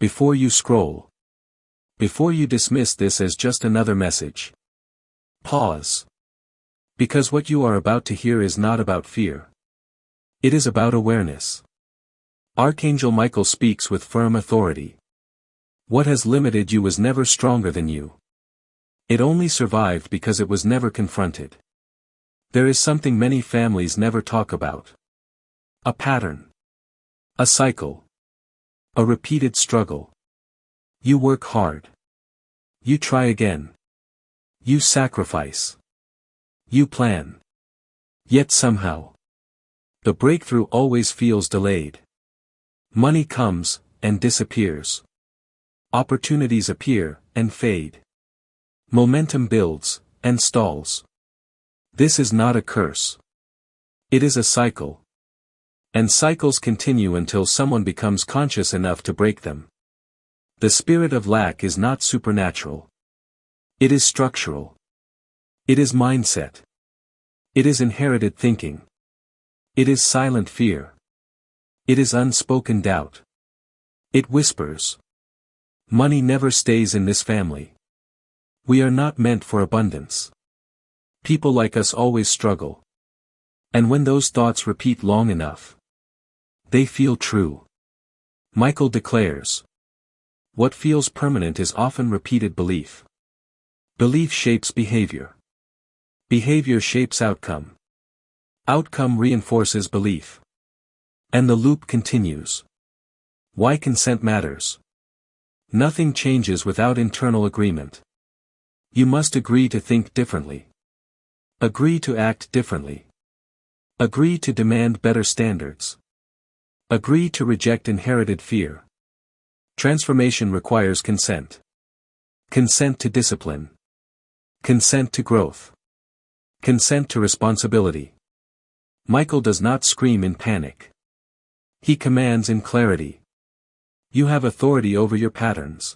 Before you scroll. Before you dismiss this as just another message. Pause. Because what you are about to hear is not about fear. It is about awareness. Archangel Michael speaks with firm authority. What has limited you was never stronger than you. It only survived because it was never confronted. There is something many families never talk about. A pattern. A cycle. A repeated struggle. You work hard. You try again. You sacrifice. You plan. Yet somehow, the breakthrough always feels delayed. Money comes, and disappears. Opportunities appear, and fade. Momentum builds, and stalls. This is not a curse. It is a cycle. And cycles continue until someone becomes conscious enough to break them. The spirit of lack is not supernatural. It is structural. It is mindset. It is inherited thinking. It is silent fear. It is unspoken doubt. It whispers. Money never stays in this family. We are not meant for abundance. People like us always struggle. And when those thoughts repeat long enough, they feel true. Michael declares. What feels permanent is often repeated belief. Belief shapes behavior. Behavior shapes outcome. Outcome reinforces belief. And the loop continues. Why consent matters. Nothing changes without internal agreement. You must agree to think differently. Agree to act differently. Agree to demand better standards. Agree to reject inherited fear. Transformation requires consent. Consent to discipline. Consent to growth. Consent to responsibility. Michael does not scream in panic. He commands in clarity. You have authority over your patterns.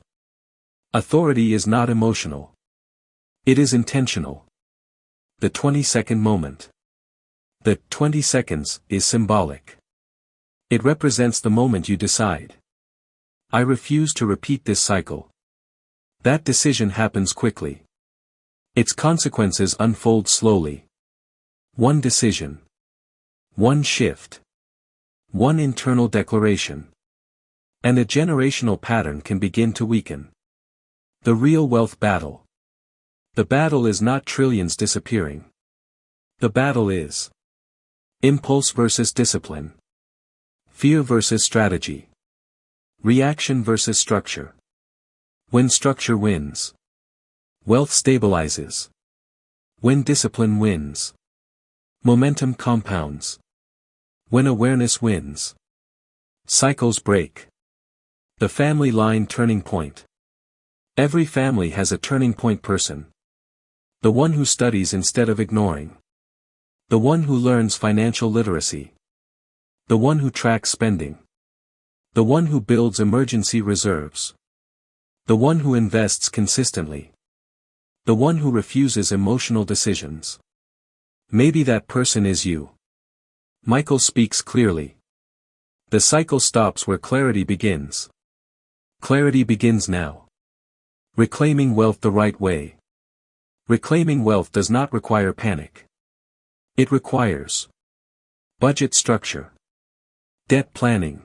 Authority is not emotional. It is intentional. The 20-second moment. The 20 seconds is symbolic. It represents the moment you decide. I refuse to repeat this cycle. That decision happens quickly. Its consequences unfold slowly. One decision. One shift. One internal declaration. And a generational pattern can begin to weaken. The real wealth battle. The battle is not trillions disappearing. The battle is impulse versus discipline. Fear versus strategy. Reaction versus structure. When structure wins, wealth stabilizes. When discipline wins, momentum compounds. When awareness wins, cycles break. The family line turning point. Every family has a turning point person. The one who studies instead of ignoring. The one who learns financial literacy. The one who tracks spending. The one who builds emergency reserves. The one who invests consistently. The one who refuses emotional decisions. Maybe that person is you. Michael speaks clearly. The cycle stops where clarity begins. Clarity begins now. Reclaiming wealth the right way. Reclaiming wealth does not require panic. It requires budget structure. Debt planning.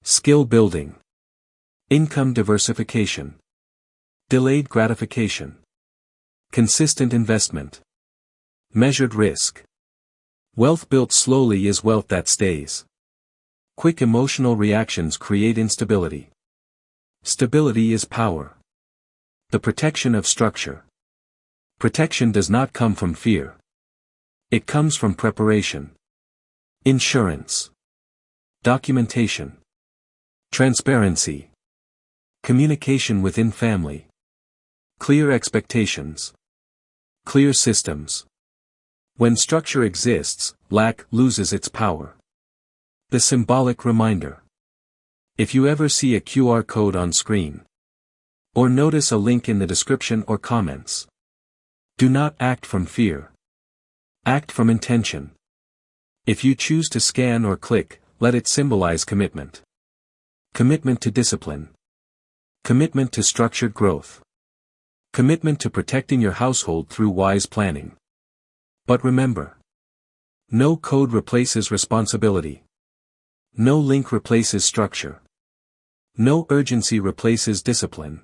Skill building. Income diversification. Delayed gratification. Consistent investment. Measured risk. Wealth built slowly is wealth that stays. Quick emotional reactions create instability. Stability is power. The protection of structure. Protection does not come from fear. It comes from preparation. Insurance. Documentation. Transparency. Communication within family. Clear expectations. Clear systems. When structure exists, lack loses its power. The symbolic reminder. If you ever see a QR code on screen, or notice a link in the description or comments, do not act from fear. Act from intention. If you choose to scan or click, let it symbolize commitment. Commitment to discipline. Commitment to structured growth. Commitment to protecting your household through wise planning. But remember, no code replaces responsibility. No link replaces structure. No urgency replaces discipline.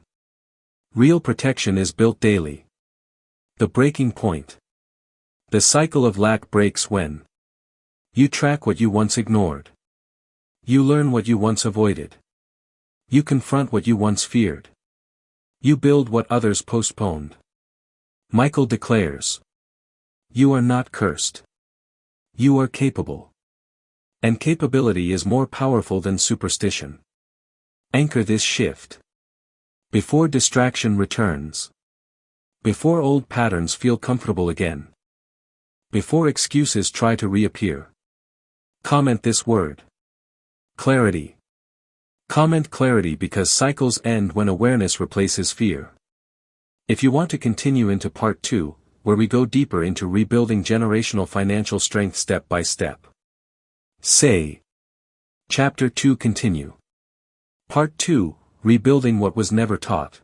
Real protection is built daily. The breaking point. The cycle of lack breaks when you track what you once ignored. You learn what you once avoided. You confront what you once feared. You build what others postponed. Michael declares, you are not cursed. You are capable. And capability is more powerful than superstition. Anchor this shift. Before distraction returns. Before old patterns feel comfortable again. Before excuses try to reappear. Comment this word. Clarity. Comment clarity because cycles end when awareness replaces fear. If you want to continue into part 2, where we go deeper into rebuilding generational financial strength step by step. Say. Chapter 2 continue. Part 2, rebuilding what was never taught.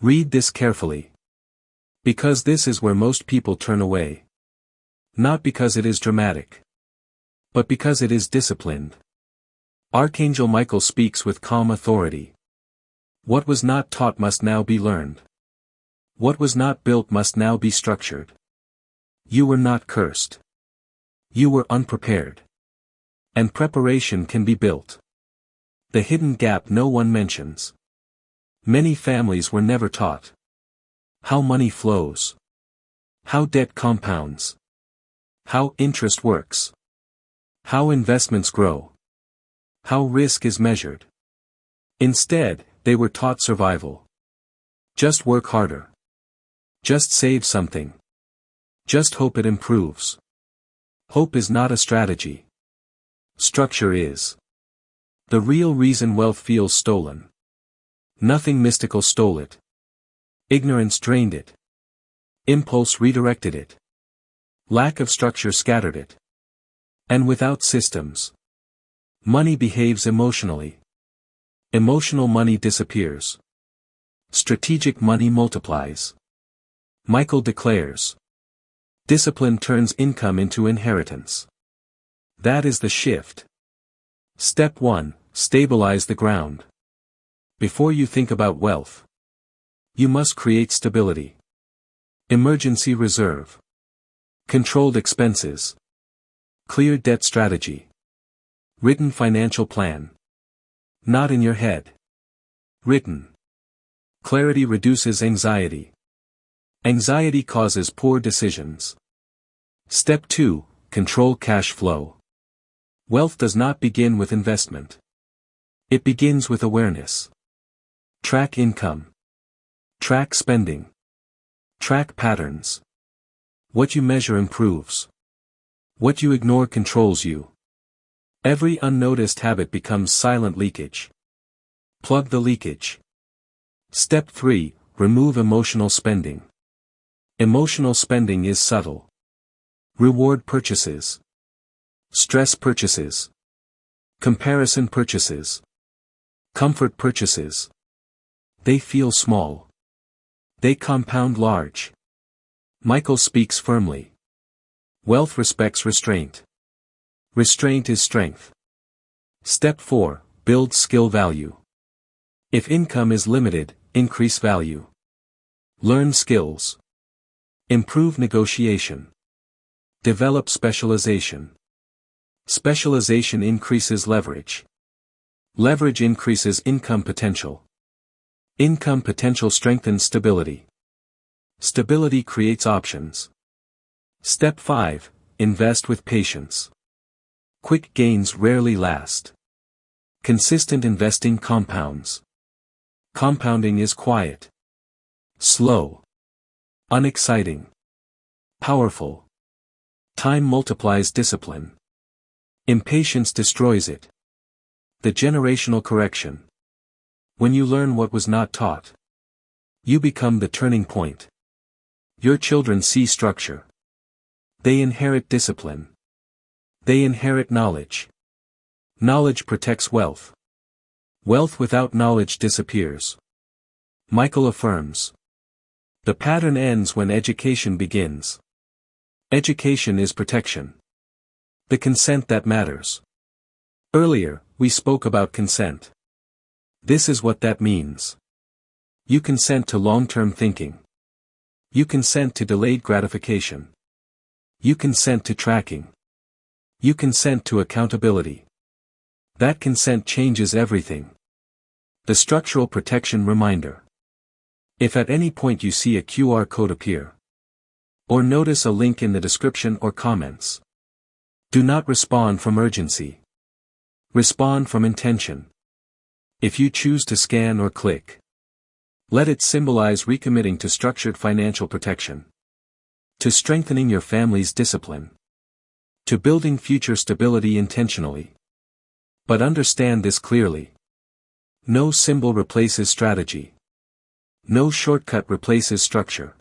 Read this carefully. Because this is where most people turn away. Not because it is dramatic. But because it is disciplined. Archangel Michael speaks with calm authority. What was not taught must now be learned. What was not built must now be structured. You were not cursed. You were unprepared. And preparation can be built. The hidden gap no one mentions. Many families were never taught how money flows, how debt compounds, how interest works, how investments grow, how risk is measured. Instead, they were taught survival. Just work harder. Just save something. Just hope it improves. Hope is not a strategy. Structure is. The real reason wealth feels stolen. Nothing mystical stole it. Ignorance drained it. Impulse redirected it. Lack of structure scattered it. And without systems, money behaves emotionally. Emotional money disappears. Strategic money multiplies. Michael declares. Discipline turns income into inheritance. That is the shift. Step 1, stabilize the ground. Before you think about wealth, you must create stability. Emergency reserve. Controlled expenses. Clear debt strategy. Written financial plan. Not in your head. Written. Clarity reduces anxiety. Anxiety causes poor decisions. Step 2, control cash flow. Wealth does not begin with investment. It begins with awareness. Track income. Track spending. Track patterns. What you measure improves. What you ignore controls you. Every unnoticed habit becomes silent leakage. Plug the leakage. Step 3, remove emotional spending. Emotional spending is subtle. Reward purchases. Stress purchases. Comparison purchases. Comfort purchases. They feel small. They compound large. Michael speaks firmly. Wealth respects restraint. Restraint is strength. Step 4, build skill value. If income is limited, increase value. Learn skills. Improve negotiation. Develop specialization. Specialization increases leverage. Leverage increases income potential. Income potential strengthens stability. Stability creates options. Step 5, invest with patience. Quick gains rarely last. Consistent investing compounds. Compounding is quiet. Slow. Unexciting. Powerful. Time multiplies discipline. Impatience destroys it. The generational correction. When you learn what was not taught, you become the turning point. Your children see structure. They inherit discipline. They inherit knowledge. Knowledge protects wealth. Wealth without knowledge disappears. Michael affirms. The pattern ends when education begins. Education is protection. The consent that matters. Earlier, we spoke about consent. This is what that means. You consent to long-term thinking. You consent to delayed gratification. You consent to tracking. You consent to accountability. That consent changes everything. The structural protection reminder. If at any point you see a QR code appear, or notice a link in the description or comments, do not respond from urgency. Respond from intention. If you choose to scan or click, let it symbolize recommitting to structured financial protection, to strengthening your family's discipline, to building future stability intentionally. But understand this clearly. No symbol replaces strategy. No shortcut replaces structure.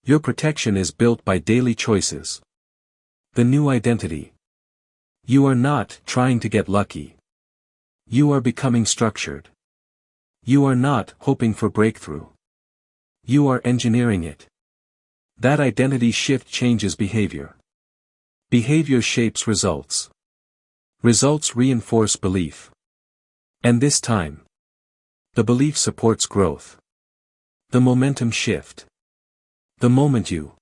Your protection is built by daily choices. The new identity. You are not trying to get lucky. You are becoming structured. You are not hoping for breakthrough. You are engineering it. That identity shift changes behavior. Behavior shapes results. Results reinforce belief. And this time, the belief supports growth. The momentum shift. The moment you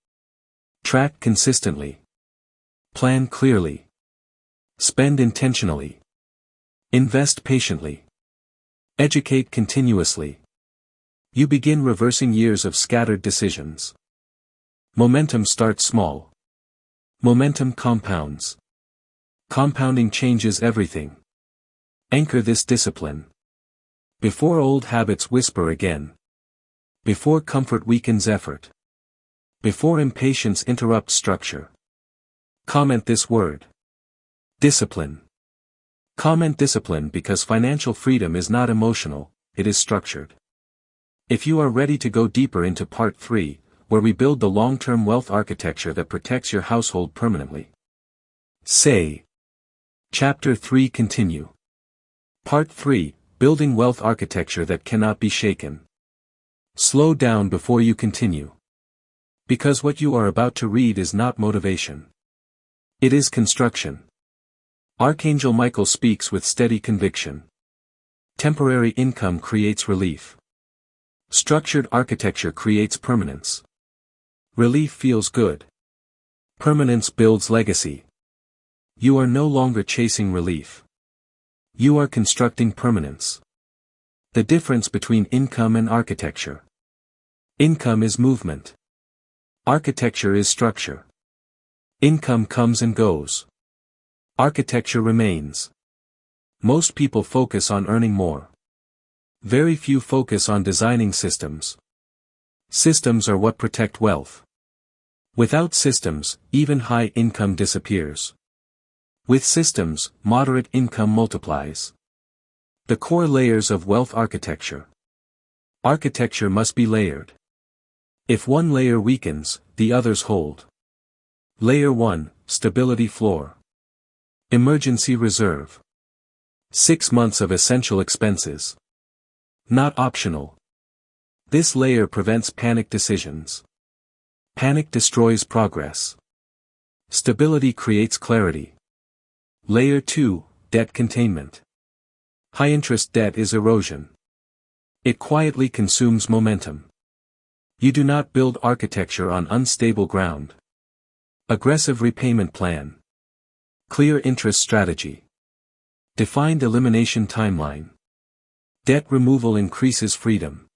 track consistently, plan clearly, spend intentionally, invest patiently, educate continuously, you begin reversing years of scattered decisions. Momentum starts small. Momentum compounds. Compounding changes everything. Anchor this discipline. Before old habits whisper again. Before comfort weakens effort. Before impatience interrupts structure. Comment this word. Discipline. Comment discipline because financial freedom is not emotional, it is structured. If you are ready to go deeper into part 3, where we build the long-term wealth architecture that protects your household permanently, say. Chapter 3 continue. Part 3, Building Wealth Architecture That Cannot Be Shaken. Slow down before you continue. Because what you are about to read is not motivation. It is construction. Archangel Michael speaks with steady conviction. Temporary income creates relief. Structured architecture creates permanence. Relief feels good. Permanence builds legacy. You are no longer chasing relief. You are constructing permanence. The difference between income and architecture. Income is movement. Architecture is structure. Income comes and goes. Architecture remains. Most people focus on earning more. Very few focus on designing systems. Systems are what protect wealth. Without systems, even high income disappears. With systems, moderate income multiplies. The core layers of wealth architecture. Architecture must be layered. If one layer weakens, the others hold. Layer 1, Stability Floor. Emergency Reserve. 6 months of essential expenses. Not optional. This layer prevents panic decisions. Panic destroys progress. Stability creates clarity. Layer 2, Debt Containment. High-interest debt is erosion. It quietly consumes momentum. You do not build architecture on unstable ground. Aggressive repayment plan. Clear interest strategy. Defined elimination timeline. Debt removal increases freedom.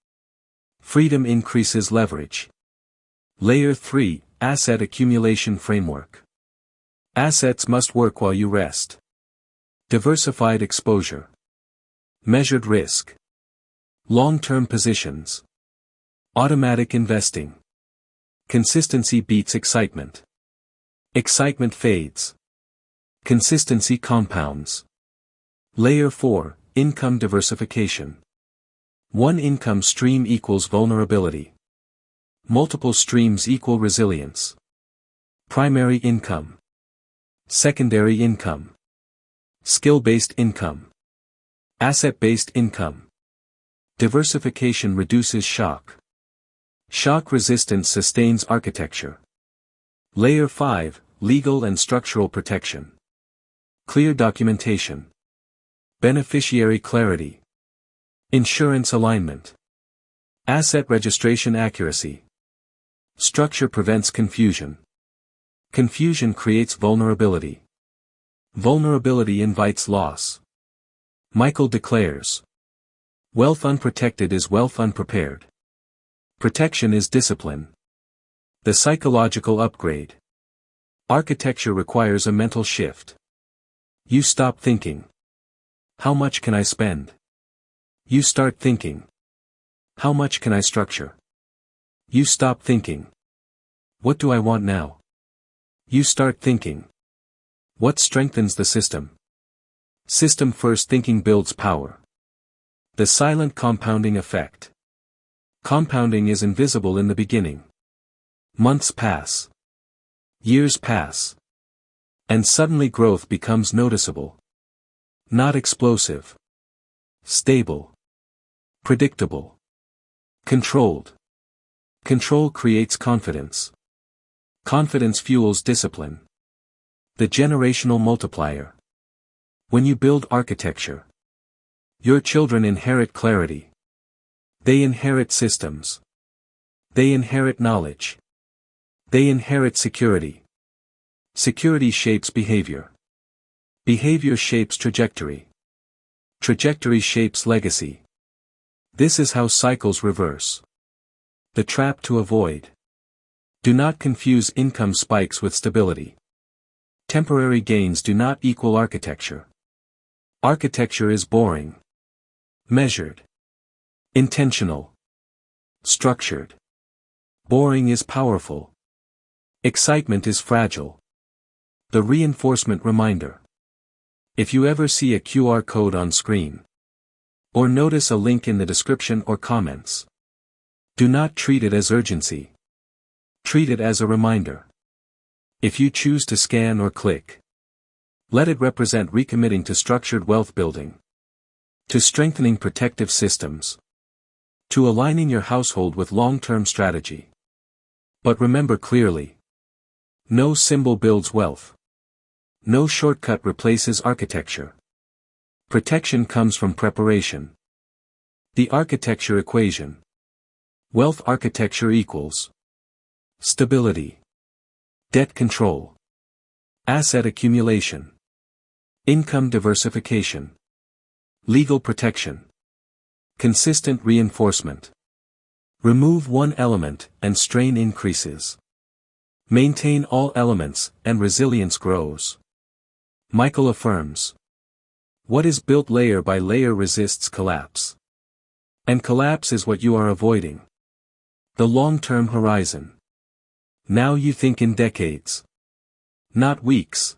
Freedom increases leverage. Layer 3, Asset Accumulation Framework. Assets must work while you rest. Diversified exposure. Measured risk. Long-term positions. Automatic investing. Consistency beats excitement. Excitement fades. Consistency compounds. Layer 4, Income Diversification. One income stream equals vulnerability. Multiple streams equal resilience. Primary income. Secondary income. Skill-based income. Asset-based income. Diversification reduces shock. Shock resistance sustains architecture. Layer 5, legal and structural protection. Clear documentation. Beneficiary clarity. Insurance alignment. Asset registration accuracy. Structure prevents confusion. Confusion creates vulnerability. Vulnerability invites loss. Michael declares. Wealth unprotected is wealth unprepared. Protection is discipline. The psychological upgrade. Architecture requires a mental shift. You stop thinking, how much can I spend? You start thinking, how much can I structure? You stop thinking, what do I want now? You start thinking, what strengthens the system? System first thinking builds power. The silent compounding effect. Compounding is invisible in the beginning. Months pass. Years pass. And suddenly growth becomes noticeable. Not explosive. Stable. Predictable. Controlled. Control creates confidence. Confidence fuels discipline. The generational multiplier. When you build architecture, your children inherit clarity. They inherit systems. They inherit knowledge. They inherit security. Security shapes behavior. Behavior shapes trajectory. Trajectory shapes legacy. This is how cycles reverse. The trap to avoid. Do not confuse income spikes with stability. Temporary gains do not equal architecture. Architecture is boring. Measured. Intentional. Structured. Boring is powerful. Excitement is fragile. The reinforcement reminder. If you ever see a QR code on screen, or notice a link in the description or comments, do not treat it as urgency. Treat it as a reminder. If you choose to scan or click, let it represent recommitting to structured wealth building, to strengthening protective systems, to aligning your household with long-term strategy. But remember clearly, no symbol builds wealth. No shortcut replaces architecture. Protection comes from preparation. The architecture equation. Wealth architecture equals stability, debt control, asset accumulation, income diversification, legal protection, consistent reinforcement. Remove one element, and strain increases. Maintain all elements, and resilience grows. Michael affirms. What is built layer by layer resists collapse. And collapse is what you are avoiding. The long-term horizon. Now you think in decades. Not weeks.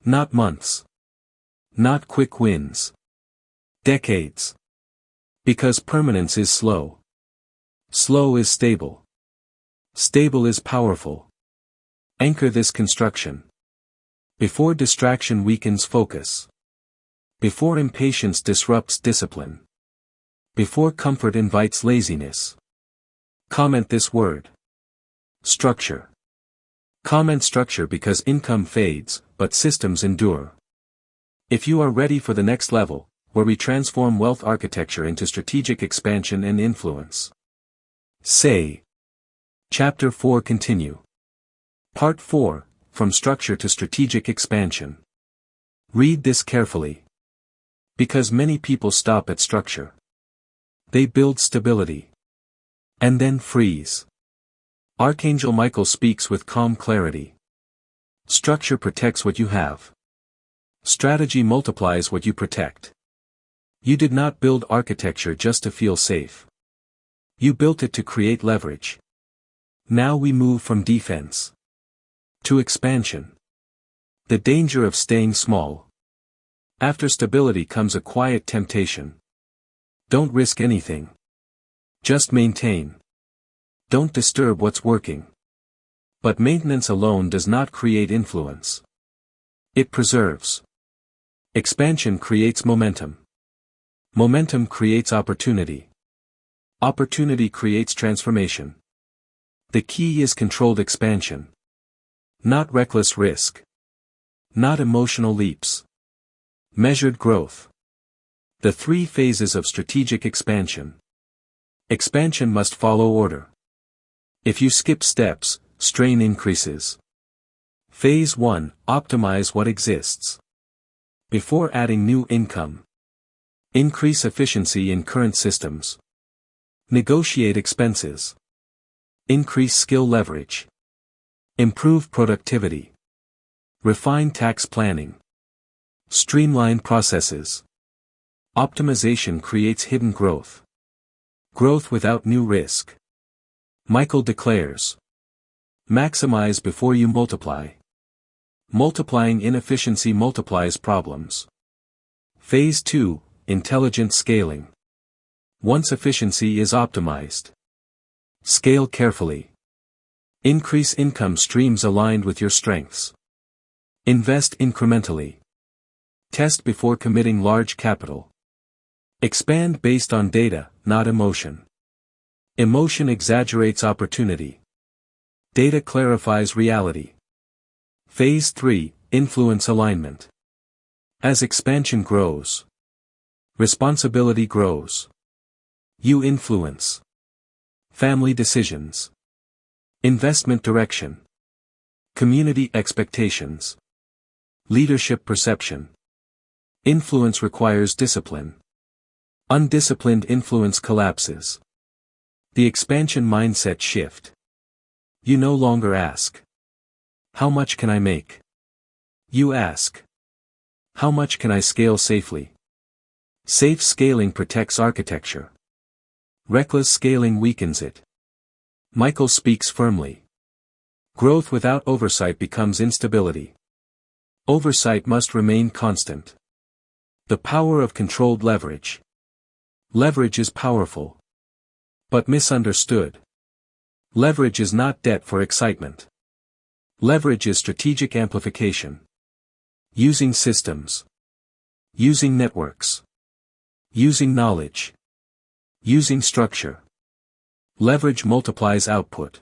Not months. Not quick wins. Decades. Because permanence is slow. Slow is stable. Stable is powerful. Anchor this construction. Before distraction weakens focus. Before impatience disrupts discipline. Before comfort invites laziness. Comment this word. Structure. Comment structure because income fades, but systems endure. If you are ready for the next level, where we transform wealth architecture into strategic expansion and influence. Say. Chapter 4 continue. Part 4, From Structure to Strategic Expansion. Read this carefully. Because many people stop at structure. They build stability. And then freeze. Archangel Michael speaks with calm clarity. Structure protects what you have. Strategy multiplies what you protect. You did not build architecture just to feel safe. You built it to create leverage. Now we move from defense to expansion. The danger of staying small. After stability comes a quiet temptation. Don't risk anything. Just maintain. Don't disturb what's working. But maintenance alone does not create influence. It preserves. Expansion creates momentum. Momentum creates opportunity. Opportunity creates transformation. The key is controlled expansion. Not reckless risk. Not emotional leaps. Measured growth. The three phases of strategic expansion. Expansion must follow order. If you skip steps, strain increases. Phase 1, optimize what exists. Before adding new income. Increase efficiency in current systems. Negotiate expenses. Increase skill leverage. Improve productivity. Refine tax planning. Streamline processes. Optimization creates hidden growth. Growth without new risk. Michael declares. Maximize before you multiply. Multiplying inefficiency multiplies problems. Phase 2, intelligent scaling. Once efficiency is optimized. Scale carefully. Increase income streams aligned with your strengths. Invest incrementally. Test before committing large capital. Expand based on data, not emotion. Emotion exaggerates opportunity. Data clarifies reality. Phase 3, influence alignment. As expansion grows, responsibility grows. You influence. Family decisions. Investment direction. Community expectations. Leadership perception. Influence requires discipline. Undisciplined influence collapses. The expansion mindset shift. You no longer ask, how much can I make? You ask, how much can I scale safely? Safe scaling protects architecture. Reckless scaling weakens it. Michael speaks firmly. Growth without oversight becomes instability. Oversight must remain constant. The power of controlled leverage. Leverage is powerful, but misunderstood. Leverage is not debt for excitement. Leverage is strategic amplification. Using systems. Using networks. Using knowledge. Using structure. Leverage multiplies output.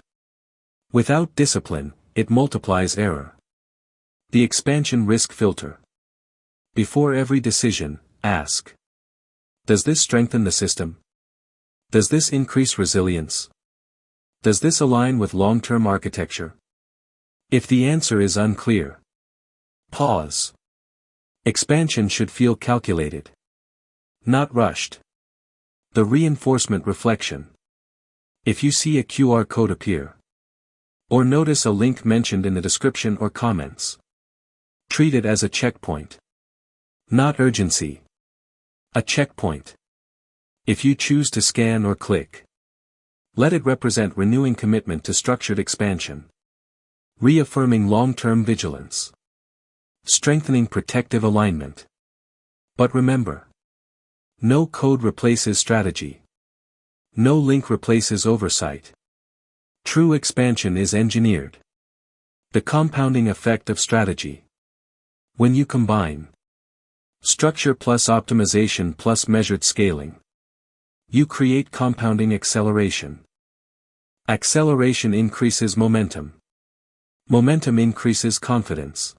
Without discipline, it multiplies error. The expansion risk filter. Before every decision, ask. Does this strengthen the system? Does this increase resilience? Does this align with long-term architecture? If the answer is unclear, pause. Expansion should feel calculated, not rushed. The reinforcement reflection. If you see a QR code appear, or notice a link mentioned in the description or comments, treat it as a checkpoint. Not urgency. A checkpoint. If you choose to scan or click, let it represent renewing commitment to structured expansion. Reaffirming long-term vigilance. Strengthening protective alignment. But remember, no code replaces strategy. No link replaces oversight. True expansion is engineered. The compounding effect of strategy. When you combine structure plus optimization plus measured scaling, you create compounding acceleration. Acceleration increases momentum. Momentum increases confidence.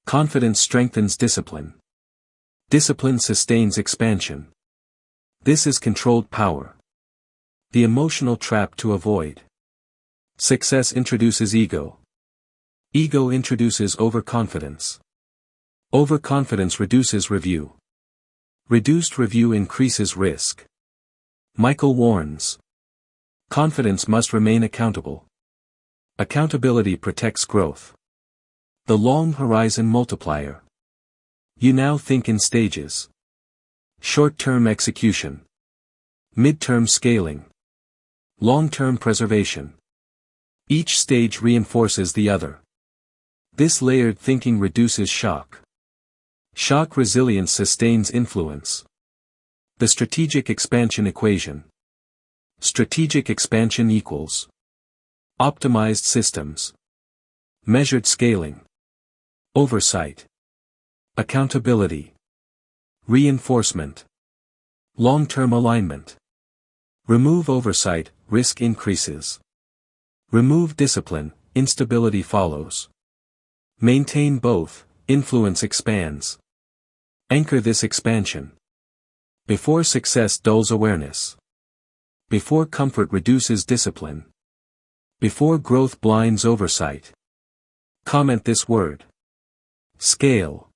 Confidence strengthens discipline. Discipline sustains expansion. This is controlled power. The emotional trap to avoid. Success introduces ego. Ego introduces overconfidence. Overconfidence reduces review. Reduced review increases risk. Michael warns. Confidence must remain accountable. Accountability protects growth. The long horizon multiplier. You now think in stages. Short-term execution. Mid-term scaling. Long-term preservation. Each stage reinforces the other. This layered thinking reduces shock. Shock resilience sustains influence. The strategic expansion equation. Strategic expansion equals optimized systems, measured scaling, oversight, accountability, reinforcement. Long-term alignment. Remove oversight, risk increases. Remove discipline, instability follows. Maintain both, influence expands. Anchor this expansion. Before success dulls awareness. Before comfort reduces discipline. Before growth blinds oversight. Comment this word. Scale.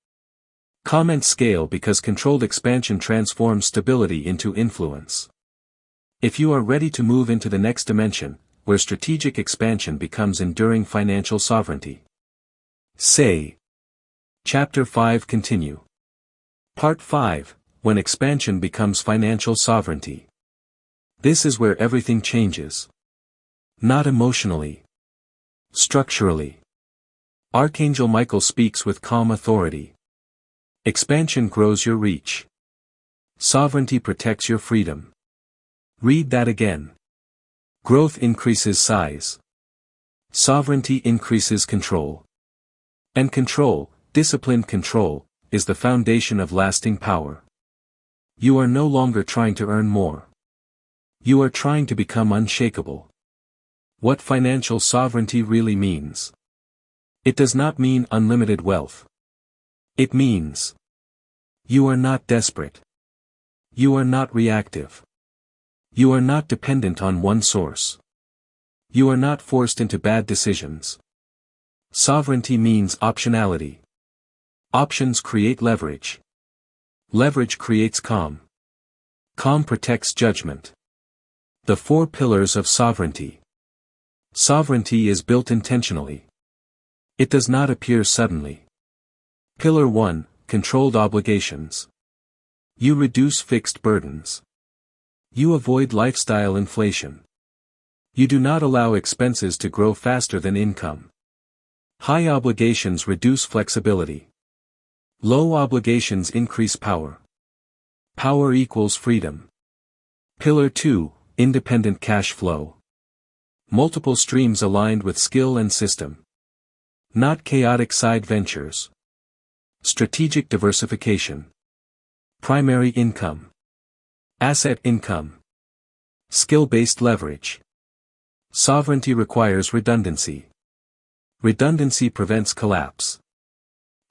Comment scale because controlled expansion transforms stability into influence. If you are ready to move into the next dimension, where strategic expansion becomes enduring financial sovereignty. Say. Chapter 5 continue. Part 5, When Expansion Becomes Financial Sovereignty. This is where everything changes. Not emotionally. Structurally. Archangel Michael speaks with calm authority. Expansion grows your reach. Sovereignty protects your freedom. Read that again. Growth increases size. Sovereignty increases control. And control, disciplined control, is the foundation of lasting power. You are no longer trying to earn more. You are trying to become unshakable. What financial sovereignty really means. It does not mean unlimited wealth. It means you are not desperate. You are not reactive. You are not dependent on one source. You are not forced into bad decisions. Sovereignty means optionality. Options create leverage. Leverage creates calm. Calm protects judgment. The 4 pillars of sovereignty. Sovereignty is built intentionally. It does not appear suddenly. Pillar 1, Controlled obligations. You reduce fixed burdens. You avoid lifestyle inflation. You do not allow expenses to grow faster than income. High obligations reduce flexibility. Low obligations increase power. Power equals freedom. Pillar 2, Independent cash flow. Multiple streams aligned with skill and system. Not chaotic side ventures. Strategic diversification. Primary income. Asset income. Skill-based leverage. Sovereignty requires redundancy. Redundancy prevents collapse.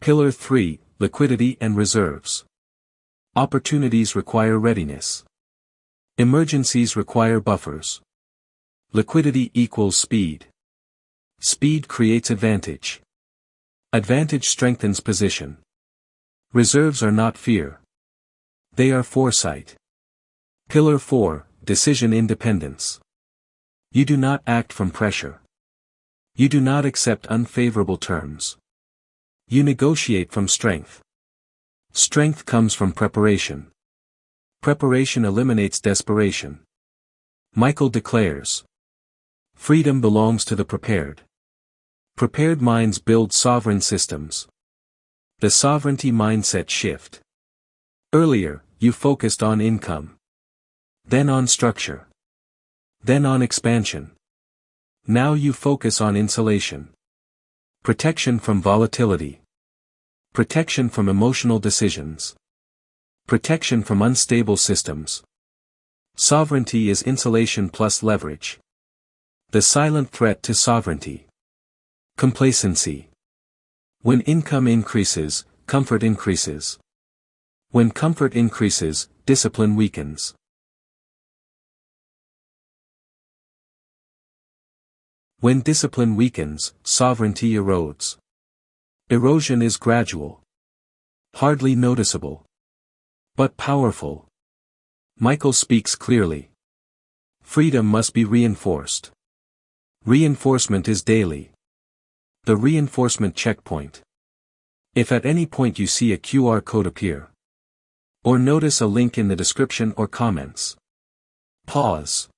Pillar 3, Liquidity and reserves. Opportunities require readiness. Emergencies require buffers. Liquidity equals speed. Speed creates advantage. Advantage strengthens position. Reserves are not fear. They are foresight. Pillar 4, Decision independence. You do not act from pressure. You do not accept unfavorable terms. You negotiate from strength. Strength comes from preparation. Preparation eliminates desperation. Michael declares. Freedom belongs to the prepared. Prepared minds build sovereign systems. The sovereignty mindset shift. Earlier, you focused on income. Then on structure. Then on expansion. Now you focus on insulation. Protection from volatility. Protection from emotional decisions. Protection from unstable systems. Sovereignty is insulation plus leverage. The silent threat to sovereignty. Complacency. When income increases, comfort increases. When comfort increases, discipline weakens. When discipline weakens, sovereignty erodes. Erosion is gradual. Hardly noticeable. But powerful. Michael speaks clearly. Freedom must be reinforced. Reinforcement is daily. The reinforcement checkpoint. If at any point you see a QR code appear, or notice a link in the description or comments, pause.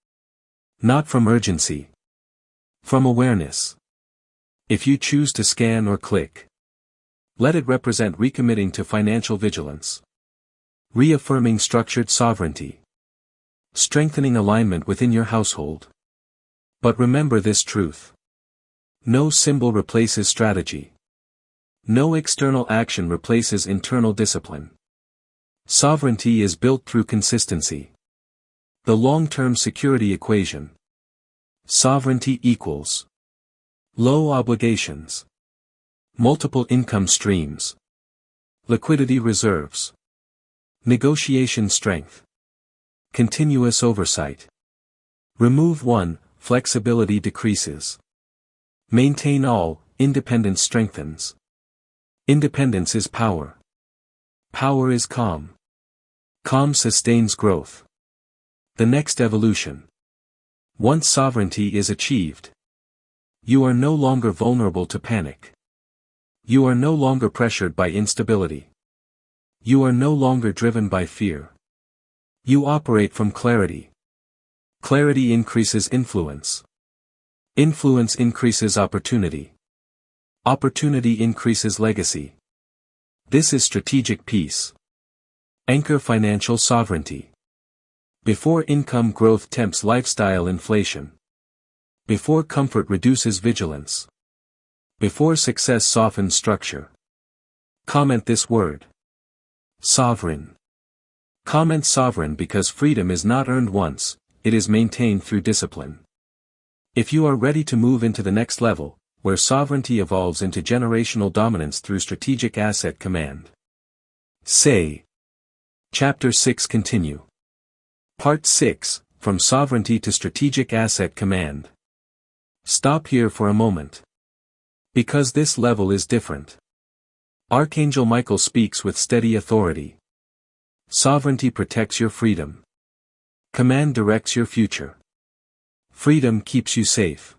Not from urgency. From awareness. If you choose to scan or click, let it represent recommitting to financial vigilance. Reaffirming structured sovereignty. Strengthening alignment within your household. But remember this truth. No symbol replaces strategy. No external action replaces internal discipline. Sovereignty is built through consistency. The long-term security equation. Sovereignty equals low obligations, multiple income streams, liquidity reserves, negotiation strength, continuous oversight. Remove one, flexibility decreases. Maintain all, independence strengthens. Independence is power. Power is calm. Calm sustains growth. The next evolution. Once sovereignty is achieved, you are no longer vulnerable to panic. You are no longer pressured by instability. You are no longer driven by fear. You operate from clarity. Clarity increases influence. Influence increases opportunity. Opportunity increases legacy. This is strategic peace. Anchor financial sovereignty. Before income growth tempts lifestyle inflation. Before comfort reduces vigilance. Before success softens structure. Comment this word. Sovereign. Comment sovereign because freedom is not earned once, it is maintained through discipline. If you are ready to move into the next level, where sovereignty evolves into generational dominance through strategic asset command. Say. Chapter 6 continue. Part 6, From Sovereignty to Strategic Asset Command. Stop here for a moment. Because this level is different. Archangel Michael speaks with steady authority. Sovereignty protects your freedom. Command directs your future. Freedom keeps you safe.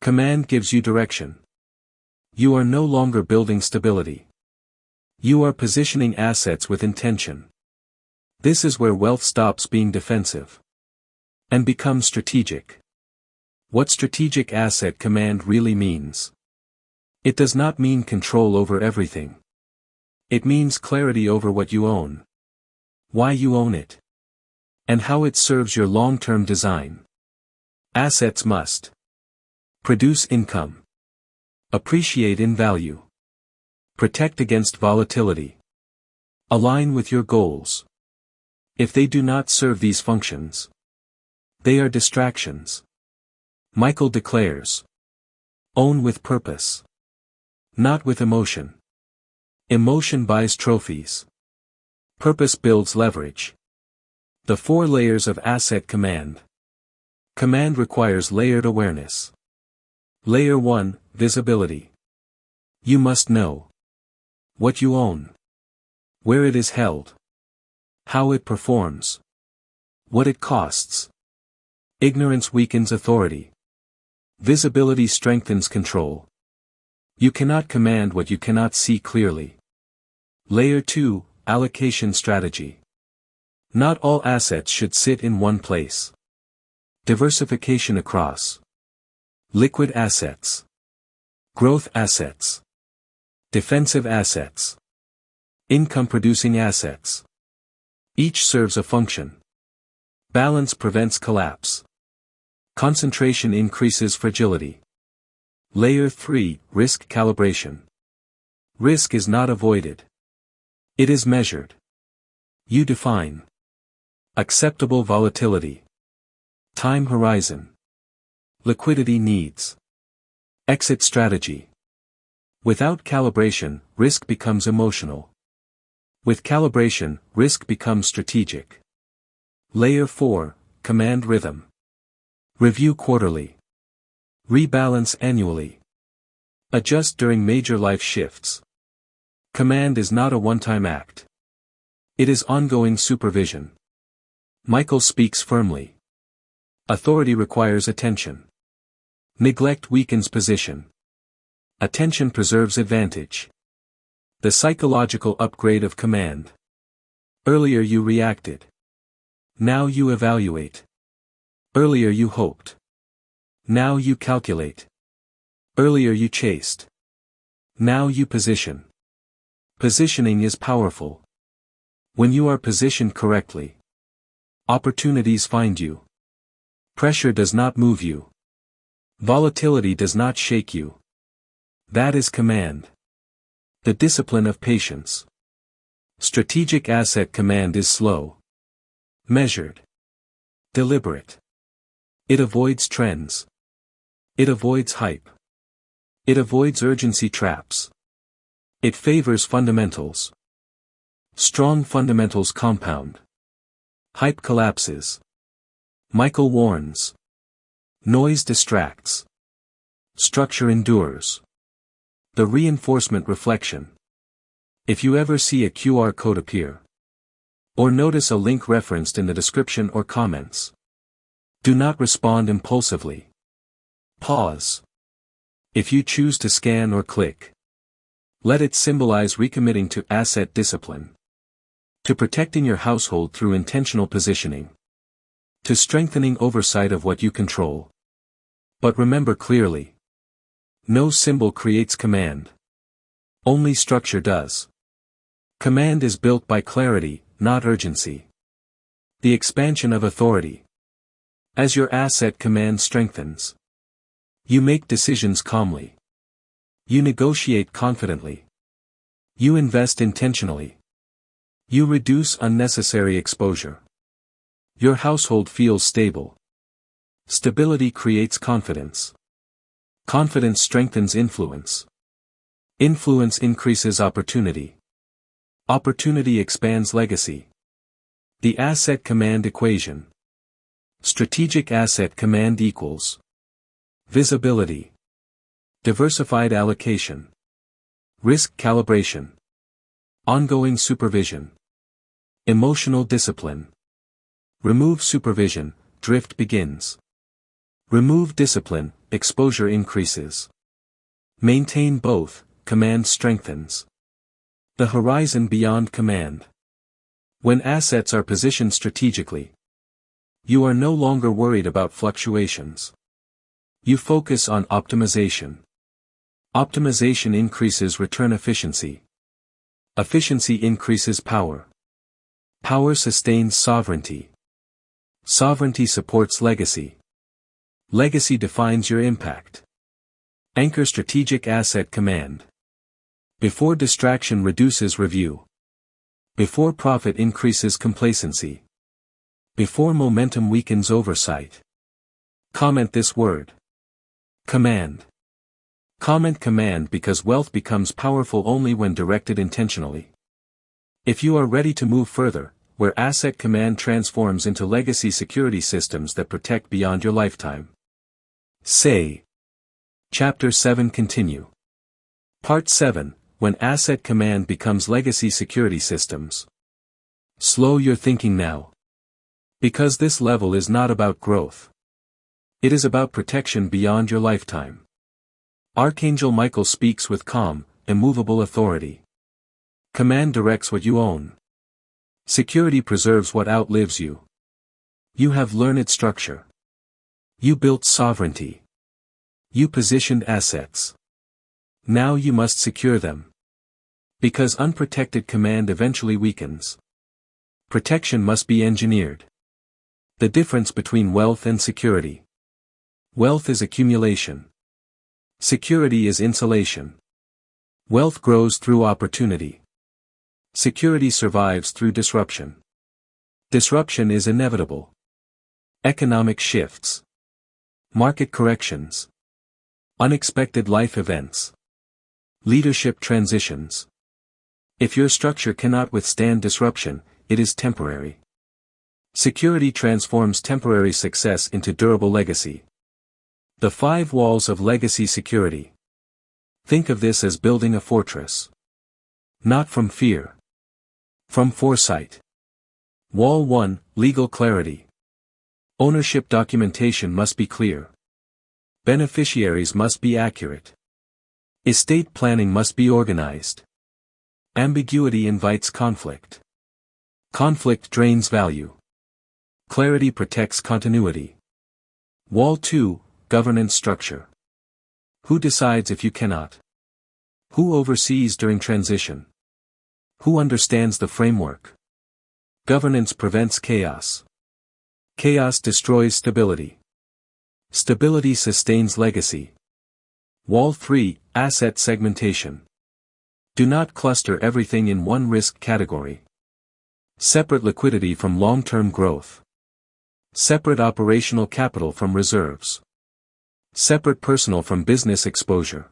Command gives you direction. You are no longer building stability. You are positioning assets with intention. This is where wealth stops being defensive and becomes strategic. What strategic asset command really means? It does not mean control over everything. It means clarity over what you own, why you own it, and how it serves your long-term design. Assets must produce income, appreciate in value, protect against volatility, align with your goals. If they do not serve these functions, they are distractions. Michael declares. Own with purpose. Not with emotion. Emotion buys trophies. Purpose builds leverage. The 4 layers of asset command. Command requires layered awareness. Layer 1, visibility. You must know what you own, where it is held, how it performs, what it costs. Ignorance weakens authority. Visibility strengthens control. You cannot command what you cannot see clearly. Layer 2, allocation strategy. Not all assets should sit in one place. Diversification across. Liquid assets. Growth assets. Defensive assets. Income-producing assets. Each serves a function. Balance prevents collapse. Concentration increases fragility. Layer 3, risk calibration. Risk is not avoided. It is measured. You define acceptable volatility, time horizon, liquidity needs, exit strategy. Without calibration, risk becomes emotional. With calibration, risk becomes strategic. Layer 4, command rhythm. Review quarterly. Rebalance annually. Adjust during major life shifts. Command is not a one-time act. It is ongoing supervision. Michael speaks firmly. Authority requires attention. Neglect weakens position. Attention preserves advantage. The psychological upgrade of command. Earlier you reacted. Now you evaluate. Earlier you hoped. Now you calculate. Earlier you chased. Now you position. Positioning is powerful. When you are positioned correctly, opportunities find you. Pressure does not move you. Volatility does not shake you. That is command. The discipline of patience. Strategic asset command is slow, measured, deliberate. It avoids trends. It avoids hype. It avoids urgency traps. It favors fundamentals. Strong fundamentals compound. Hype collapses. Michael warns. Noise distracts. Structure endures. The reinforcement reflection. If you ever see a QR code appear, or notice a link referenced in the description or comments, do not respond impulsively. Pause. If you choose to scan or click, let it symbolize recommitting to asset discipline, to protecting your household through intentional positioning, to strengthening oversight of what you control. But remember clearly, no symbol creates command. Only structure does. Command is built by clarity, not urgency. The expansion of authority. As your asset command strengthens, you make decisions calmly. You negotiate confidently. You invest intentionally. You reduce unnecessary exposure. Your household feels stable. Stability creates confidence. Confidence strengthens influence. Influence increases opportunity. Opportunity expands legacy. The asset command equation. Strategic asset command equals visibility, diversified allocation, risk calibration, ongoing supervision, emotional discipline. Remove supervision, drift begins. Remove discipline, exposure increases. Maintain both, command strengthens. The horizon beyond command. When assets are positioned strategically, you are no longer worried about fluctuations. You focus on optimization. Optimization increases return efficiency. Efficiency increases power. Power sustains sovereignty. Sovereignty supports legacy. Legacy defines your impact. Anchor strategic asset command. Before distraction reduces review. Before profit increases complacency. Before momentum weakens oversight. Comment this word. Command. Comment command because wealth becomes powerful only when directed intentionally. If you are ready to move further, where asset command transforms into legacy security systems that protect beyond your lifetime. Say. Chapter 7 continue. Part 7, when asset command becomes legacy security systems. Slow your thinking now. Because this level is not about growth. It is about protection beyond your lifetime. Archangel Michael speaks with calm, immovable authority. Command directs what you own. Security preserves what outlives you. You have learned structure. You built sovereignty. You positioned assets. Now you must secure them. Because unprotected command eventually weakens. Protection must be engineered. The difference between wealth and security. Wealth is accumulation. Security is insulation. Wealth grows through opportunity. Security survives through disruption. Disruption is inevitable. Economic shifts. Market corrections. Unexpected life events. Leadership transitions. If your structure cannot withstand disruption, it is temporary. Security transforms temporary success into durable legacy. The 5 walls of legacy security. Think of this as building a fortress. Not from fear. From foresight. Wall 1, legal clarity. Ownership documentation must be clear. Beneficiaries must be accurate. Estate planning must be organized. Ambiguity invites conflict. Conflict drains value. Clarity protects continuity. Wall 2, governance structure. Who decides if you cannot? Who oversees during transition? Who understands the framework? Governance prevents chaos. Chaos destroys stability. Stability sustains legacy. Wall 3, asset segmentation. Do not cluster everything in one risk category. Separate liquidity from long-term growth. Separate operational capital from reserves. Separate personal from business exposure.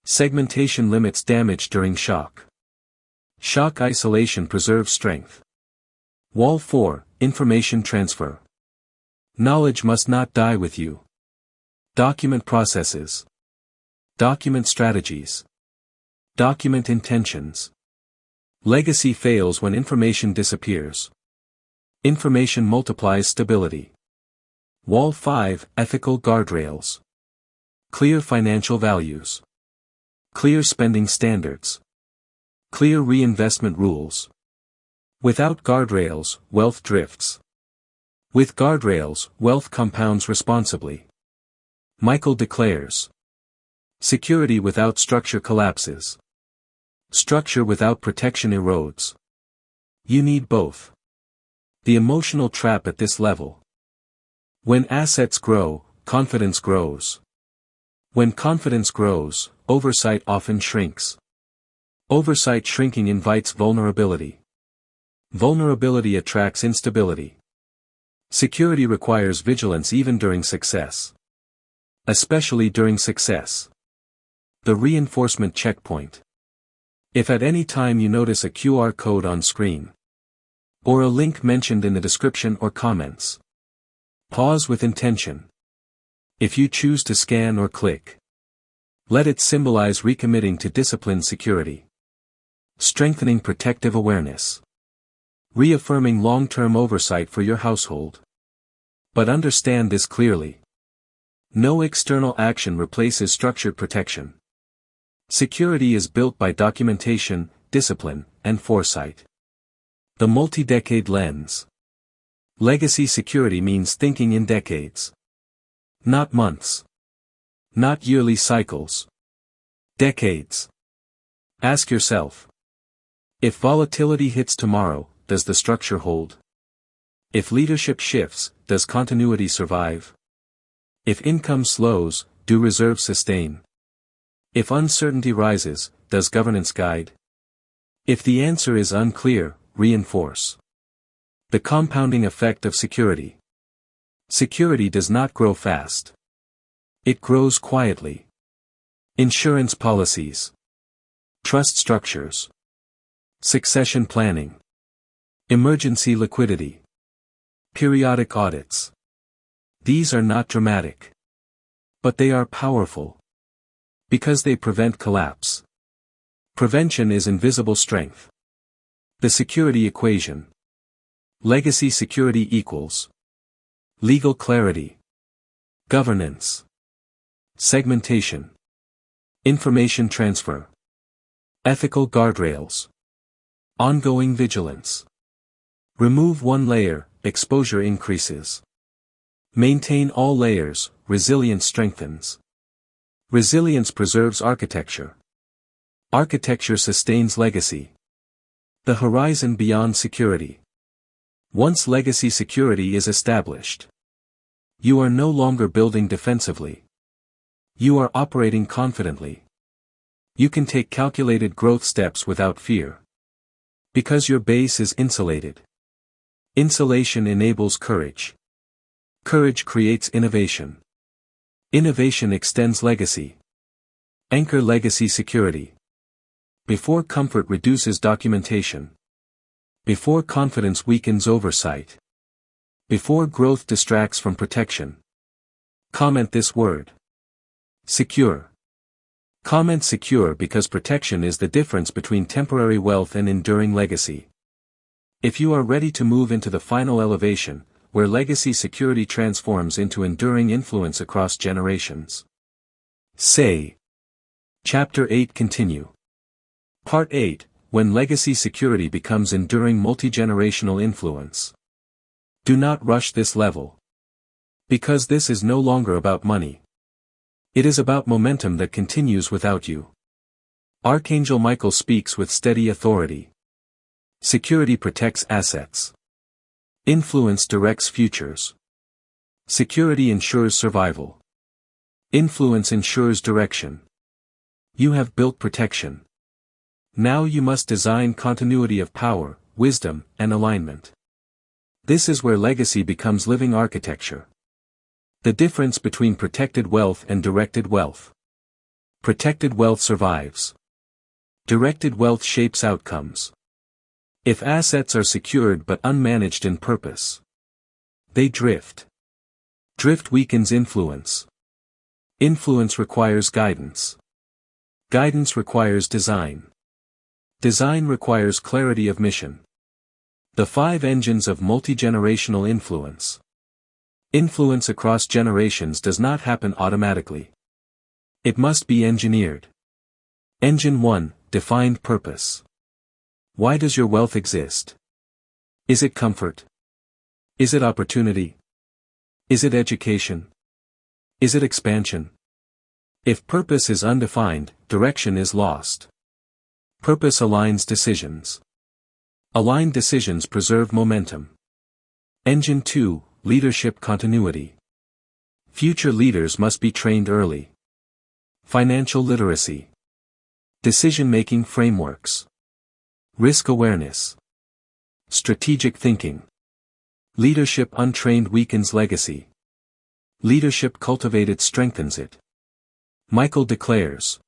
Segmentation limits damage during shock. Shock isolation preserves strength. Wall 4, Information transfer. Knowledge must not die with you. Document processes. Document strategies. Document intentions. Legacy fails when information disappears. Information multiplies stability. Wall 5, Ethical guardrails. Clear financial values. Clear spending standards. Clear reinvestment rules. Without guardrails, wealth drifts. With guardrails, wealth compounds responsibly. Michael declares. Security without structure collapses. Structure without protection erodes. You need both. The emotional trap at this level. When assets grow, confidence grows. When confidence grows, oversight often shrinks. Oversight shrinking invites vulnerability. Vulnerability attracts instability. Security requires vigilance even during success. Especially during success. The reinforcement checkpoint. If at any time you notice a QR code on screen, or a link mentioned in the description or comments, pause with intention. If you choose to scan or click, let it symbolize recommitting to disciplined security. Strengthening protective awareness. Reaffirming long-term oversight for your household. But understand this clearly. No external action replaces structured protection. Security is built by documentation, discipline, and foresight. The multi-decade lens. Legacy security means thinking in decades. Not months. Not yearly cycles. Decades. Ask yourself. If volatility hits tomorrow, does the structure hold? If leadership shifts, does continuity survive? If income slows, do reserves sustain? If uncertainty rises, does governance guide? If the answer is unclear, reinforce. The compounding effect of security. Security does not grow fast. It grows quietly. Insurance policies. Trust structures. Succession planning. Emergency liquidity. Periodic audits. These are not dramatic. But they are powerful. Because they prevent collapse. Prevention is invisible strength. The security equation. Legacy security equals. Legal clarity. Governance. Segmentation. Information transfer. Ethical guardrails. Ongoing vigilance. Remove one layer, exposure increases. Maintain all layers, resilience strengthens. Resilience preserves architecture. Architecture sustains legacy. The horizon beyond security. Once legacy security is established, you are no longer building defensively. You are operating confidently. You can take calculated growth steps without fear. Because your base is insulated. Insulation enables courage. Courage creates innovation. Innovation extends legacy. Anchor legacy security. Before comfort reduces documentation. Before confidence weakens oversight. Before growth distracts from protection. Comment this word. Secure. Comment secure because protection is the difference between temporary wealth and enduring legacy. If you are ready to move into the final elevation, where legacy security transforms into enduring influence across generations. Say. Chapter 8 continue. Part 8, When legacy security becomes enduring multi-generational influence. Do not rush this level. Because this is no longer about money. It is about momentum that continues without you. Archangel Michael speaks with steady authority. Security protects assets. Influence directs futures. Security ensures survival. Influence ensures direction. You have built protection. Now you must design continuity of power, wisdom, and alignment. This is where legacy becomes living architecture. The difference between protected wealth and directed wealth. Protected wealth survives. Directed wealth shapes outcomes. If assets are secured but unmanaged in purpose, they drift. Drift weakens influence. Influence requires guidance. Guidance requires design. Design requires clarity of mission. The 5 engines of multi-generational influence. Influence across generations does not happen automatically. It must be engineered. Engine 1, defined purpose. Why does your wealth exist? Is it comfort? Is it opportunity? Is it education? Is it expansion? If purpose is undefined, direction is lost. Purpose aligns decisions. Aligned decisions preserve momentum. Engine 2, leadership continuity. Future leaders must be trained early. Financial literacy. Decision-making frameworks. Risk awareness. Strategic thinking. Leadership untrained weakens legacy. Leadership cultivated strengthens it. Michael declares.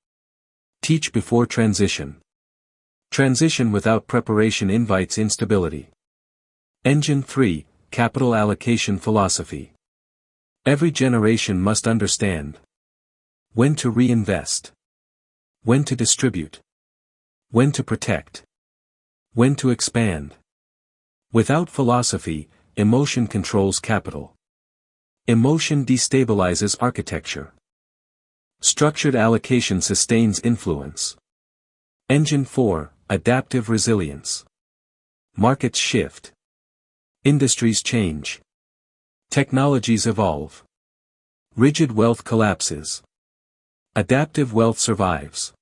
Teach before transition. Transition without preparation invites instability. Engine 3, capital allocation philosophy. Every generation must understand when to reinvest, when to distribute, when to protect, when to expand. Without philosophy, emotion controls capital. Emotion destabilizes architecture. Structured allocation sustains influence. Engine 4, adaptive resilience. Markets shift. Industries change. Technologies evolve. Rigid wealth collapses. Adaptive wealth survives.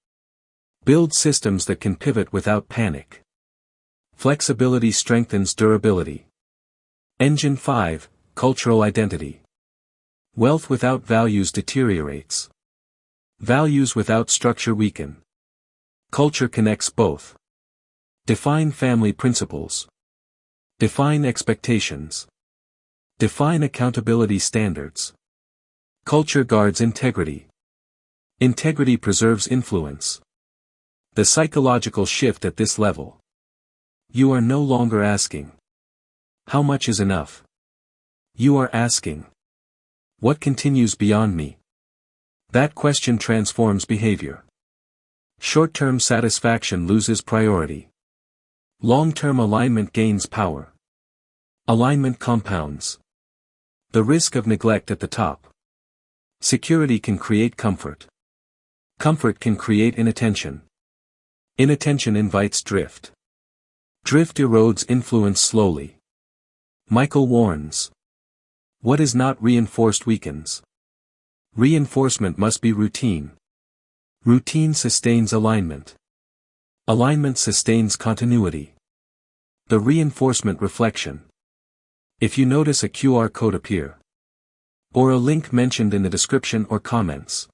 Build systems that can pivot without panic. Flexibility strengthens durability. Engine 5, cultural identity. Wealth without values deteriorates. Values without structure weaken. Culture connects both. Define family principles. Define expectations. Define accountability standards. Culture guards integrity. Integrity preserves influence. The psychological shift at this level. You are no longer asking, how much is enough? You are asking, what continues beyond me? That question transforms behavior. Short-term satisfaction loses priority. Long-term alignment gains power. Alignment compounds. The risk of neglect at the top. Security can create comfort. Comfort can create inattention. Inattention invites drift. Drift erodes influence slowly. Michael warns. What is not reinforced weakens. Reinforcement must be routine. Routine sustains alignment. Alignment sustains continuity. The reinforcement reflection. If you notice a QR code appear, or a link mentioned in the description or comments,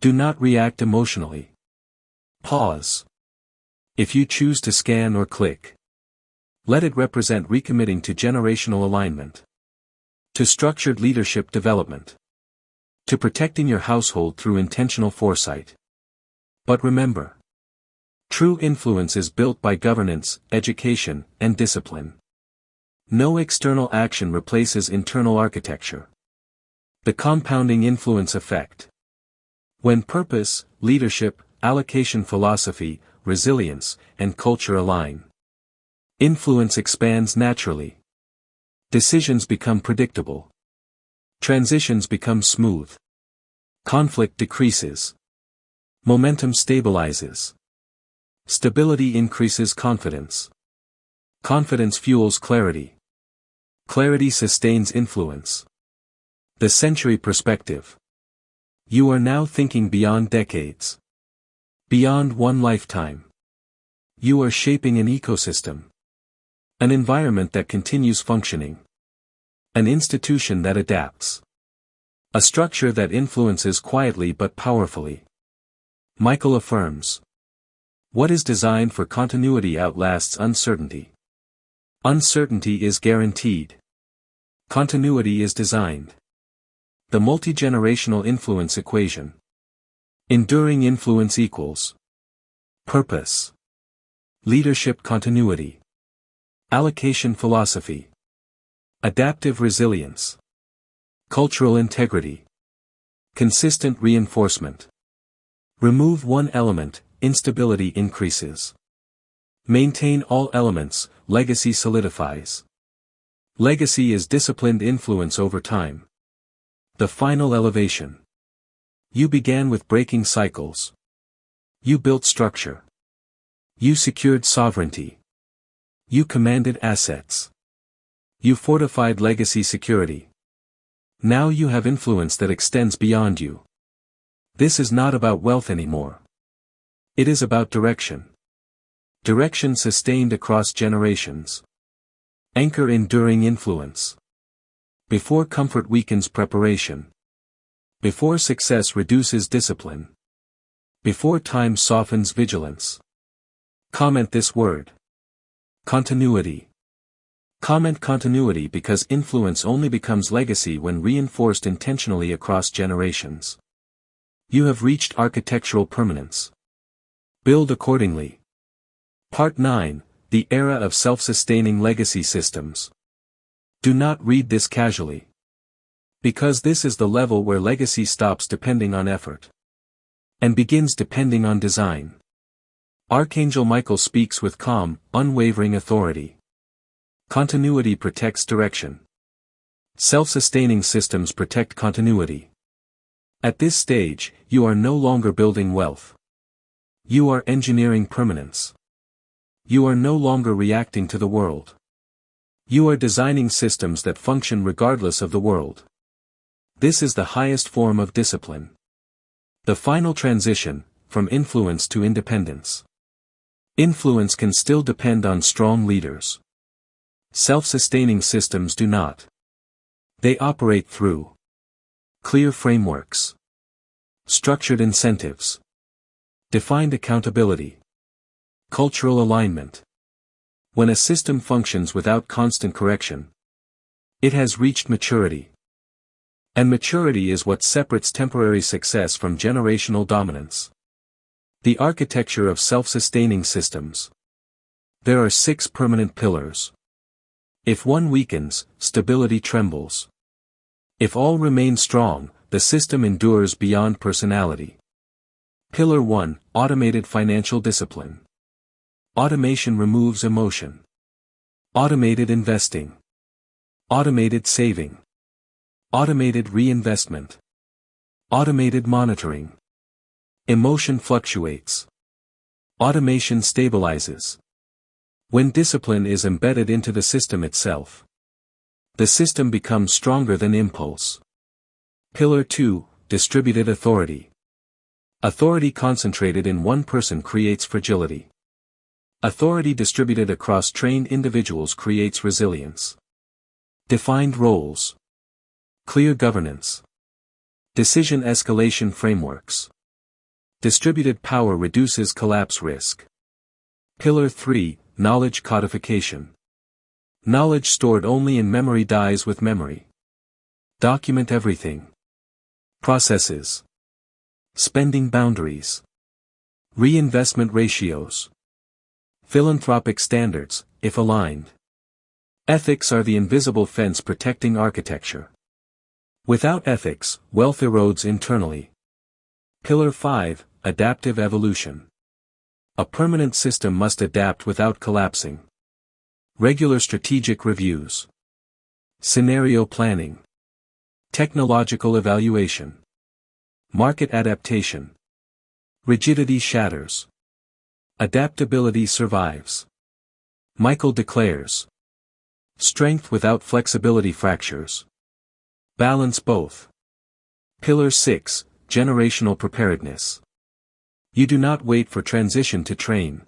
do not react emotionally. Pause. If you choose to scan or click, let it represent recommitting to generational alignment, to structured leadership development, to protecting your household through intentional foresight. But remember, true influence is built by governance, education, and discipline. No external action replaces internal architecture. The compounding influence effect. When purpose, leadership, allocation philosophy, resilience, and culture align, influence expands naturally. Decisions become predictable. Transitions become smooth. Conflict decreases. Momentum stabilizes. Stability increases confidence. Confidence fuels clarity. Clarity sustains influence. The century perspective. You are now thinking beyond decades. Beyond one lifetime. You are shaping an ecosystem. An environment that continues functioning. An institution that adapts. A structure that influences quietly but powerfully. Michael affirms. What is designed for continuity outlasts uncertainty. Uncertainty is guaranteed. Continuity is designed. The multi-generational influence equation. Enduring influence equals purpose, leadership continuity, allocation philosophy, adaptive resilience, cultural integrity, consistent reinforcement. Remove one element, instability increases. Maintain all elements, legacy solidifies. Legacy is disciplined influence over time. The final elevation. You began with breaking cycles. You built structure. You secured sovereignty. You commanded assets. You fortified legacy security. Now you have influence that extends beyond you. This is not about wealth anymore. It is about direction. Direction sustained across generations. Anchor enduring influence. Before comfort weakens preparation. Before success reduces discipline. Before time softens vigilance. Comment this word. Continuity. Comment continuity because influence only becomes legacy when reinforced intentionally across generations. You have reached architectural permanence. Build accordingly. Part 9, The Era of Self-Sustaining Legacy Systems. Do not read this casually. Because this is the level where legacy stops depending on effort. And begins depending on design. Archangel Michael speaks with calm, unwavering authority. Continuity protects direction. Self-sustaining systems protect continuity. At this stage, you are no longer building wealth. You are engineering permanence. You are no longer reacting to the world. You are designing systems that function regardless of the world. This is the highest form of discipline. The final transition, from influence to independence. Influence can still depend on strong leaders. Self-sustaining systems do not. They operate through clear frameworks, structured incentives, defined accountability, cultural alignment. When a system functions without constant correction, it has reached maturity. And maturity is what separates temporary success from generational dominance. The architecture of self-sustaining systems. There are 6 permanent pillars. If one weakens, stability trembles. If all remain strong, the system endures beyond personality. Pillar 1, Automated financial discipline. Automation removes emotion. Automated investing. Automated saving. Automated reinvestment. Automated monitoring. Emotion fluctuates. Automation stabilizes. When discipline is embedded into the system itself, the system becomes stronger than impulse. Pillar 2, Distributed authority. Authority concentrated in one person creates fragility. Authority distributed across trained individuals creates resilience. Defined roles. Clear governance. Decision escalation frameworks. Distributed power reduces collapse risk. Pillar 3, Knowledge codification. Knowledge stored only in memory dies with memory. Document everything. Processes. Spending boundaries. Reinvestment ratios. Philanthropic standards, if aligned. Ethics are the invisible fence protecting architecture. Without ethics, wealth erodes internally. Pillar 5, Adaptive evolution. A permanent system must adapt without collapsing. Regular strategic reviews. Scenario planning. Technological evaluation. Market adaptation. Rigidity shatters. Adaptability survives. Michael declares. Strength without flexibility fractures. Balance both. Pillar 6, Generational preparedness. You do not wait for transition to train.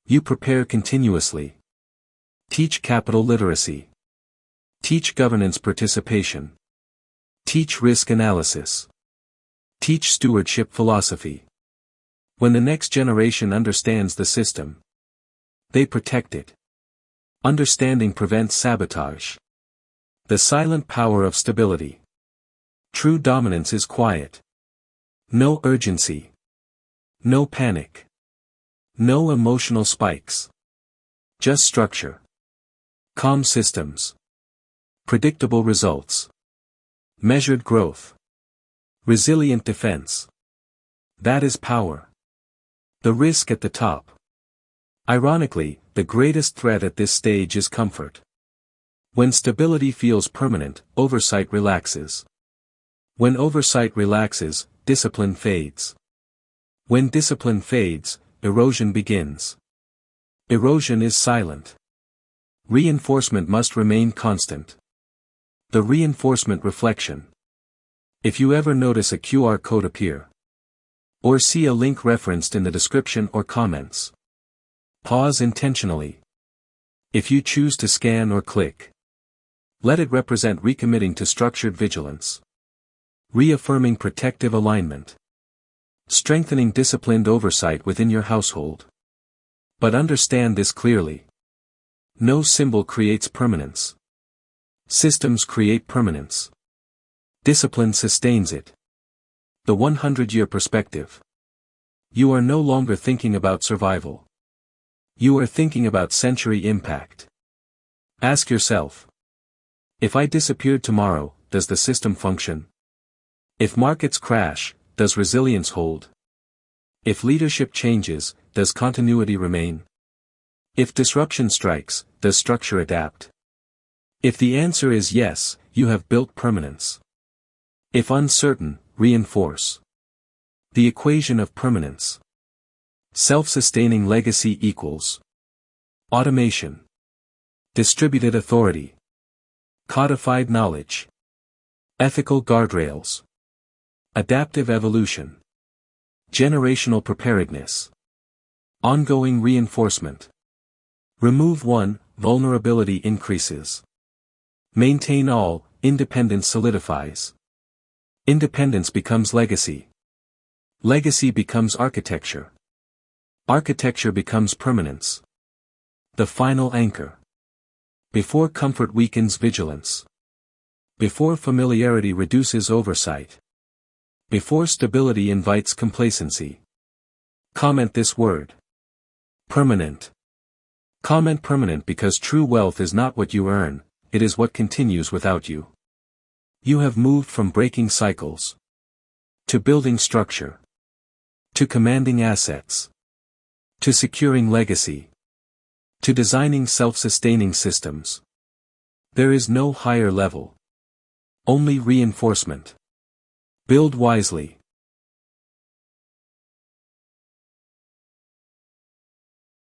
You prepare continuously. Teach capital literacy. Teach governance participation. Teach risk analysis. Teach stewardship philosophy. When the next generation understands the system, they protect it. Understanding prevents sabotage. The silent power of stability. True dominance is quiet. No urgency. No panic. No emotional spikes. Just structure. Calm systems. Predictable results. Measured growth. Resilient defense. That is power. The risk at the top. Ironically, the greatest threat at this stage is comfort. When stability feels permanent, oversight relaxes. When oversight relaxes, discipline fades. When discipline fades, erosion begins. Erosion is silent. Reinforcement must remain constant. The reinforcement reflection. If you ever notice a QR code appear, or see a link referenced in the description or comments, pause intentionally. If you choose to scan or click, let it represent recommitting to structured vigilance. Reaffirming protective alignment. Strengthening disciplined oversight within your household. But understand this clearly. No symbol creates permanence. Systems create permanence. Discipline sustains it. The 100-year perspective. You are no longer thinking about survival. You are thinking about century impact. Ask yourself. If I disappeared tomorrow, does the system function? If markets crash, does resilience hold? If leadership changes, does continuity remain? If disruption strikes, does structure adapt? If the answer is yes, you have built permanence. If uncertain, reinforce. The equation of permanence. Self-sustaining legacy equals automation. Distributed authority. Codified knowledge. Ethical guardrails. Adaptive evolution. Generational preparedness. Ongoing reinforcement. Remove one, vulnerability increases. Maintain all, independence solidifies. Independence becomes legacy. Legacy becomes architecture. Architecture becomes permanence. The final anchor. Before comfort weakens vigilance. Before familiarity reduces oversight. Before stability invites complacency. Comment this word. Permanent. Comment permanent because true wealth is not what you earn, it is what continues without you. You have moved from breaking cycles to building structure, to commanding assets, to securing legacy, to designing self-sustaining systems. There is no higher level. Only reinforcement. Build wisely.